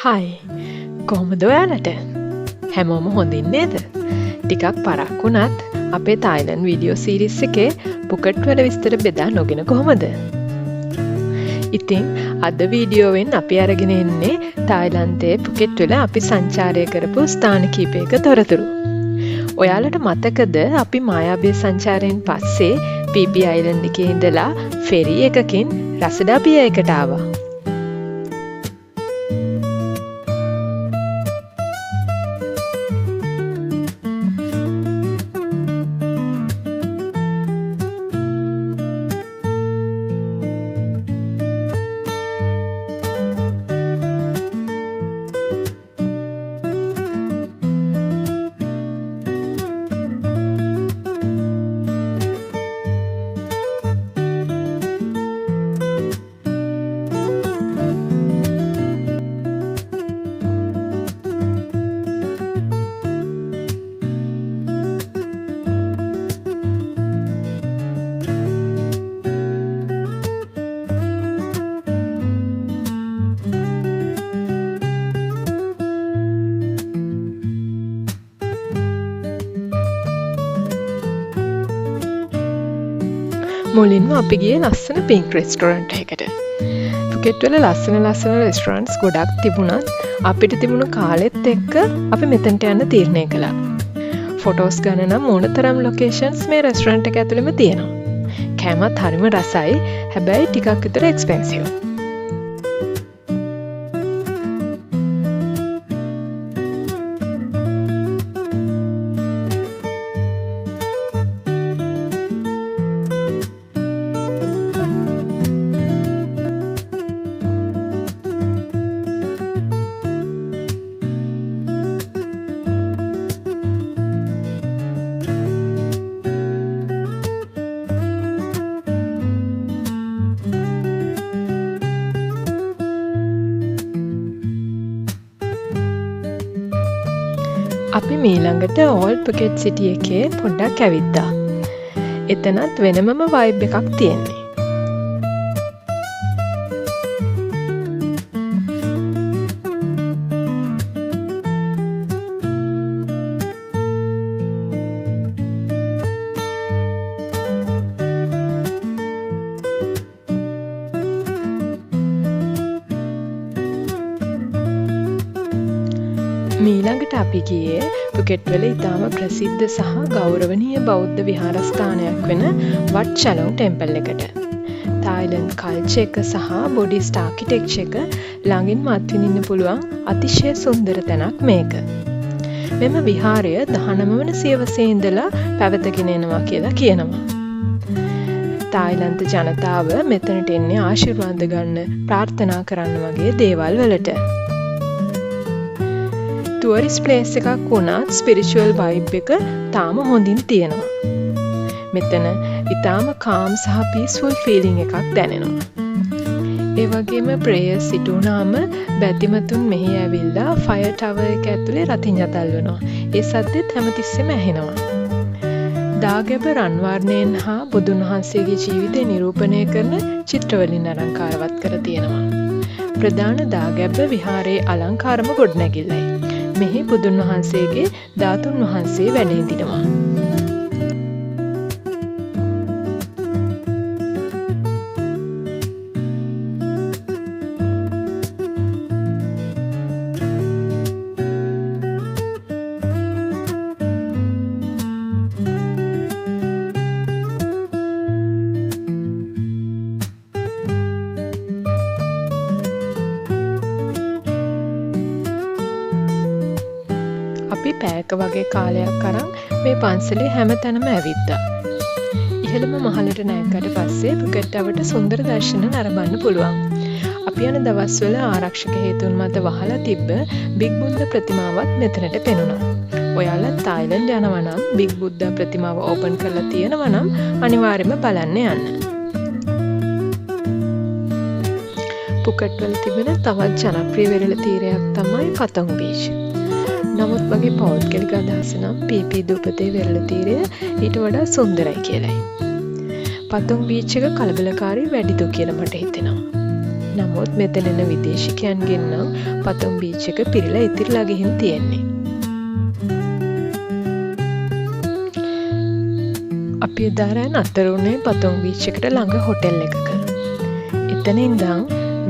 හයි කොහොමද ඔයාලට හැමෝම හොඳින් නේද ටිකක් පරක් වුණත් අපේ තායිලන්ඩ් වීඩියෝ සීරීස් එකේ පුකට් වල විස්තර බෙදා නොගෙන කොහොමද ඉතින් අද වීඩියෝවෙන් අපි අරගෙන එන්නේ තායිලන්තයේ පුකට් වල අපි සංචාරය කරපු ස්ථාන කීපයක තොරතුරු ඔයාලට මතකද අපි මායාබේ සංචාරයෙන් පස්සේ පීපී අයිලන්ඩ් එකේ ඉඳලා ෆෙරි එකකින් රසඩා පිය එකට ආවා මුලින්ම අපි ගියේ ලස්සන පින්ක් රෙස්ටොරන්ට් එකකට. පුකට් වල ලස්සන රෙස්ටොරන්ට්ස් ගොඩක් තිබුණත් අපිට තිබුණ කාලෙත් එක්ක අපි මෙතනට යන්න තීරණය කළා. ෆොටෝස් ගන්න නම් ඕනතරම් ලොකේෂන්ස් මේ රෙස්ටොරන්ට් එක ඇතුළෙම තියෙනවා. කෑමත් හරිම රසයි. හැබැයි ටිකක් විතර එක්ස්පෙන්සිව්. අපි මීළඟට ඕල් පුකට් සිටි එකේ පොඩ්ඩක් ඇවිද්දා. එතනත් වෙනමම වයිබ් එකක් තියෙන්නේ. මීළඟට අපි ගියේ පුකට් වල ඉතාම ප්‍රසිද්ධ සහ ගෞරවනීය බෞද්ධ විහාරස්ථානයක් වෙන wat chalong ටෙම්පල් එකට. තායිලන්ඩ් කල්චර් එක සහ බුද්දිස්ට් ආකිටෙක්චර් එක ළඟින්ම අත්විඳින්න පුළුවන් අතිශය සුන්දර තැනක් මේක. මෙම විහාරය 19 වන සියවසේ ඉඳලා පැවතගෙන එනවා කියලා කියනවා. තායිලන්ත ජනතාව මෙතනට එන්නේ ආශිර්වාද ගන්න, ප්‍රාර්ථනා කරන්න වගේ දේවල් වලට. ටුවරිස් ප්ලේස් එකක් වුණත් ස්පිරිචුවල් වයිබ් එක තාම හොඳින් තියෙනවා. මෙතන ඉතාම කාම් සහ පීස්ෆුල් ෆීලිං එකක් දැනෙනවා. ඒ වගේම ප්‍රේයර්ස් සිදු වුණාම බැතිමතුන් මෙහි ඇවිල්ලා ෆයර් ටවර් එක ඇතුලේ රතින් යතල්වනවා. ඒ සද්දෙත් හැමතිස්සෙම ඇහෙනවා. දාගැබ රන්වර්ණයෙන් හා බුදුන් වහන්සේගේ ජීවිතය නිරූපණය කරන චිත්‍රවලින් අලංකාරවත් කර තියෙනවා. ප්‍රධාන දාගැබ විහාරයේ අලංකාරම ගොඩනැගිල්ලයි. මෙහි බුදුන් වහන්සේගේ ධාතුන් වහන්සේ වැඩ සිටිනවා. අපි පැයක වගේ කාලයක් අරන් මේ පන්සලේ හැම තැනම ඇවිද්දා. ඉහළම මහලට නැග්ගට පස්සේ පුකට් අවට සුන්දර දර්ශන නරඹන්න පුළුවන්. අපි යන දවස්වල ආරක්ෂක හේතුන් මත වහලා තිබ්බ බිග් බුද්දා ප්‍රතිමාවත් මෙතනට පෙනුණා. ඔයාලා තායිලන්ඩ් යනවා නම් බිග් බුද්දා ප්‍රතිමාව ඕපන් කරලා තියෙනවා නම් අනිවාර්යයෙන්ම බලන්න යන්න. පුකට් වල තිබෙන තවත් ජනප්‍රිය වෙරළ තීරයක් තමයි පතොං බීච්. නමුත් මගේ පෞද්ගලික අදහස නම් පීපී දුපතේ වෙරළ තීරය ඊට වඩා සුන්දරයි කියලයි. පතොං බීච් එක කලබලකාරී වැඩිද කියලා මට හිතෙනවා. නමුත් මෙතන එන විදේශිකයන්ගෙන් නම් පතොම් බීච් එක පිරීලා ඉතිරිලා ගිහින් තියෙන්නේ. අපි එදා රෑ නතර වුණේ පතොම් බීච් එකට ළඟ හොටෙල් එකක. එතන ඉඳන්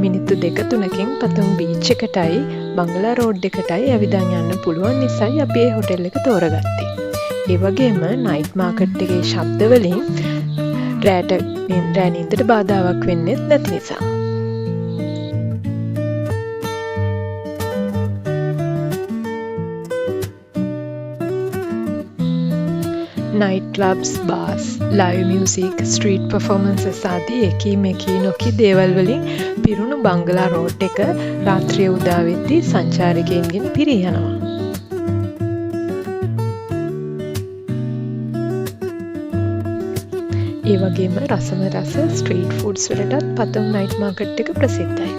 මිනිත්තු 2-3කින් පතොම් බීච් එකටයි බංගලා රෝඩ් එකටයි ඇවිදන් යන්න පුළුවන් නිසායි අපි මේ හොටෙල් එක තෝරගත්තේ. ඒ වගේම නයිට් මාකට් එකේ ශබ්ද වලින් රෑ නින්දට බාධාවක් වෙන්නේ නැති නිසා. Night clubs, bars, live music, street performances ආදී එකී මෙකී නොකී දේවල් වලින් පිරුණු බංගලා රෝඩ් එක රාත්‍රිය උදා වෙද්දී සංචාරකයන්ගෙන් පිරී යනවා. ඒ වගේම රසම රස ස්ට්‍රීට් ෆුඩ්ස් වලටත් පතොම් නයිට් මාකට් එක ප්‍රසිද්ධයි.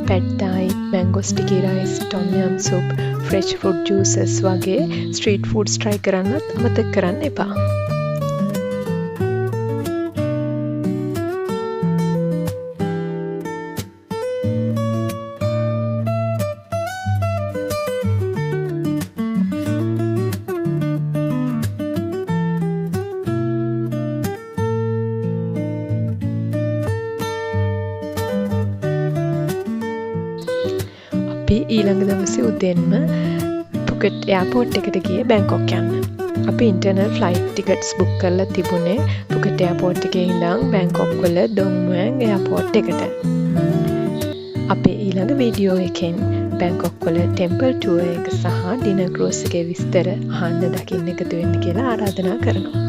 පැඩ් තායි, මැංගෝ ස්ටිකි රයිස්, ටොම් යම් සූප්, ෆ්‍රෙෂ් ෆෘට් ජූසස් වගේ ස්ට්‍රීට් ෆුඩ්ස් try කරන්නත් අමතක කරන්න එපා. අපි ඊළඟ දවසේ උදෙන්ම පුකට් එයාපෝට් එකට ගියේ බැංකොක් යන්න. අපි ඉන්ටර්නල් ෆ්ලයිට් ටිකට්ස් බුක් කරලා තිබුණේ පුකට් එයාපෝට් එකේ ඉඳන් බැංකොක් වල ඩොං මුවෙන් එයාපෝට් එකට. අපේ ඊළඟ වීඩියෝ එකෙන් බැංකොක් වල ටෙම්පල් ටුවර් එක සහ ඩිනර් ක්‍රූස් එකේ විස්තර අහන්න දකින්න එකතු වෙන්න කියලා ආරාධනා කරනවා.